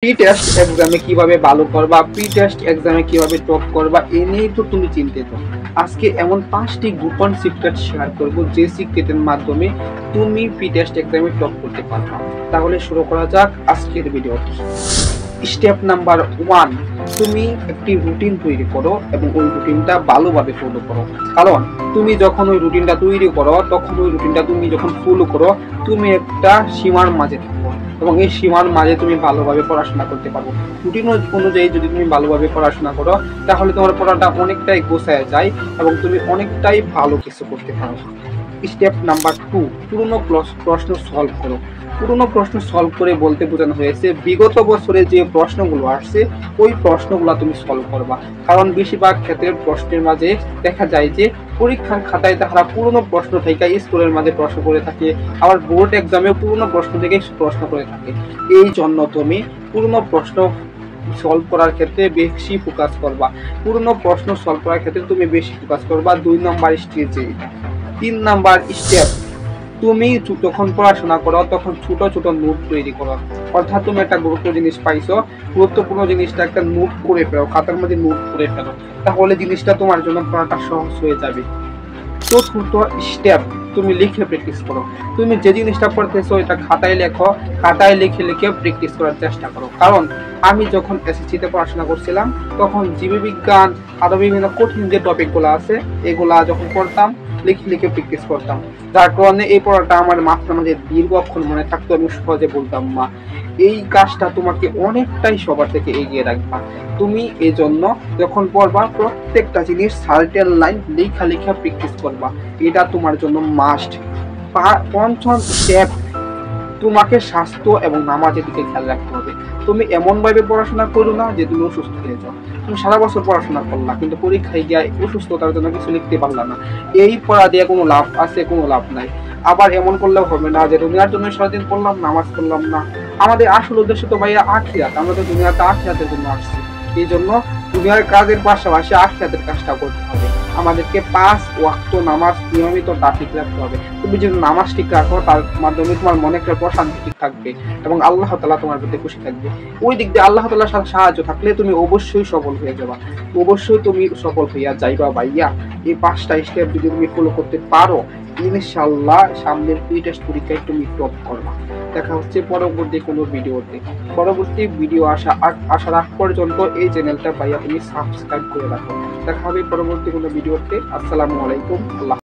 Pre test এক্সামে কিভাবে ভালো করবা, প্রি টেস্ট এক্সামে কিভাবে টপ করবা, এ নিয়েই তো তুমি চিন্তিত। আজকে এমন 5টি গোপন সিক্রেট শেয়ার করব, যে সিক্রেটের মাধ্যমে তুমি প্রি টেস্ট এক্সামে টপ করতে পারবা। তাহলে শুরু করা যাক আজকের ভিডিওটি। স্টেপ নাম্বার 1, তুমি একটি রুটিন তৈরি করো এবং ওই রুটিনটা ভালোভাবে ফলো করো। কারণ তুমি যখন ওই রুটিনটা তৈরি করো, তখন ওই রুটিনটা তুমি যখন ফলো করো, তুমি একটা সীমার মাঝে থাকো এবং এই সীমার মাঝে তুমি ভালোভাবে পড়াশোনা করতে পারবো। রুটিন অনুযায়ী যদি তুমি ভালোভাবে পড়াশোনা করো, তাহলে তোমার পড়াটা অনেকটাই গোছায় যায় এবং তুমি অনেকটাই ভালো কিছু করতে পারো। স্টেপ নাম্বার 2, পুরনো প্রশ্ন সলভ করো। পুরনো প্রশ্ন সলভ করে বলতে বোঝানো হয়েছে বিগত বছরে যে প্রশ্নগুলো আসছে ওই প্রশ্নগুলো তুমি সলভ করবা। কারণ বেশিরভাগ ক্ষেত্রে প্রশ্নের মাঝে দেখা যায় যে পরীক্ষার খাতায় তারা পুরনো প্রশ্ন থেকে স্কুলের মাঝে প্রশ্ন করে থাকে, আবার বোর্ড এক্সামেও পুরনো প্রশ্ন থেকে প্রশ্ন করে থাকে। এই জন্য তুমি পুরনো প্রশ্ন সলভ করার ক্ষেত্রে বেশি ফোকাস করবা। পুরনো প্রশ্ন সলভ করার ক্ষেত্রে তুমি বেশি ফোকাস করবা 2 নম্বর স্টেজে। 3 নাম্বার স্টেপ, তুমি যখন পড়াশোনা করো তখন ছোট ছোট নোট তৈরি করো। অর্থাৎ তুমি একটা গুরুত্বপূর্ণ জিনিস পাইছো, গুরুত্বপূর্ণ জিনিসটা একটা নোট করে ফেলো, খাতার মধ্যে নোট করে ফেলো, তাহলে জিনিসটা তোমার জন্য পড়াটা সহজ হয়ে যাবে। চতুর্থ স্টেপ, তুমি লিখে প্র্যাকটিস করো। তুমি যে জিনিসটা পড়তেছো এটা খাতায় লেখো, খাতায় লিখে লিখে প্র্যাকটিস করার চেষ্টা করো। কারণ আমি যখন এসএসসিতে পড়াশোনা করছিলাম তখন জীববিজ্ঞান আরো বিভিন্ন কঠিন যে টপিকগুলো আছে এগুলা যখন পড়তাম লিখে লিখে প্র্যাকটিস করতাম, যার কারণে এই পড়াটা আমার মাথার মধ্যে দীর্ঘক্ষণ মনে থাকতো, আমি সহজে বলতাম না। এই কাজটা তোমাকে অনেকটাই সবার থেকে এগিয়ে রাখবা। তুমি এই জন্য যখন পড়বা প্রত্যেকটা জিনিস সার্টেন লাইন লেখা লেখা প্র্যাকটিস করবা, এটা তোমার জন্য মাস্ট। পঞ্চম স্টেপ, তোমাকে স্বাস্থ্য এবং নামাজের দিকে খেয়াল রাখতে হবে। তুমি এমন ভাবে পড়াশোনা করো না যে তুমি অসুস্থ হয়ে যাও। তুমি সারা বছর পড়াশোনা করলা কিন্তু পরীক্ষায় গিয়ে অসুস্থতার জন্য কিছু লিখতে পারলা না, এই পড়া দিয়ে কোনো লাভ আছে? কোনো লাভ নাই। আবার এমন করলেও হবে না যে দুনিয়ার জন্য সারাদিন পড়লাম, নামাজ পড়লাম না। আমাদের আসল উদ্দেশ্য তো ভাইয়া আখিরাত, আমরা তো দুনিয়াতে আখিরাতের জন্য আসছি। এই জন্য দুনিয়ার কাজের পাশাপাশি আখিরাতের কাজটা করতে হবে। আমাদেরকে 5 ওয়াক্ত নামাজ নিয়মিত তা ঠিক রাখতে হবে। তুমি যদি নামাজ ঠিক রাখো তার মাধ্যমে তোমার মনে একটা প্রশান্তি ঠিক থাকবে এবং আল্লাহ তাআলা তোমার প্রতি খুশি থাকবে। ওই দিক দিয়ে আল্লাহ তাআলার সাথে সাহায্য থাকলে তুমি অবশ্যই সফল হয়ে যাবা, অবশ্যই তুমি সফল হইয়া যাইবা ভাইয়া। এই 5টা স্টেপ যদি তুমি ফলো করতে পারো, ইনশাআল্লাহ সামনের প্রি টেস্ট পরীক্ষায় তুমি টপ করবা। দেখা হচ্ছে পরবর্তী কোনো ভিডিওতে। পরবর্তী ভিডিও আসার আগ পর্যন্ত এই চ্যানেলটা ভাইয়া তুমি সাবস্ক্রাইব করে রাখো। দেখা হবে পরবর্তী কোনো ভিডিওতে। আসসালামু আলাইকুম। আল্লাহ।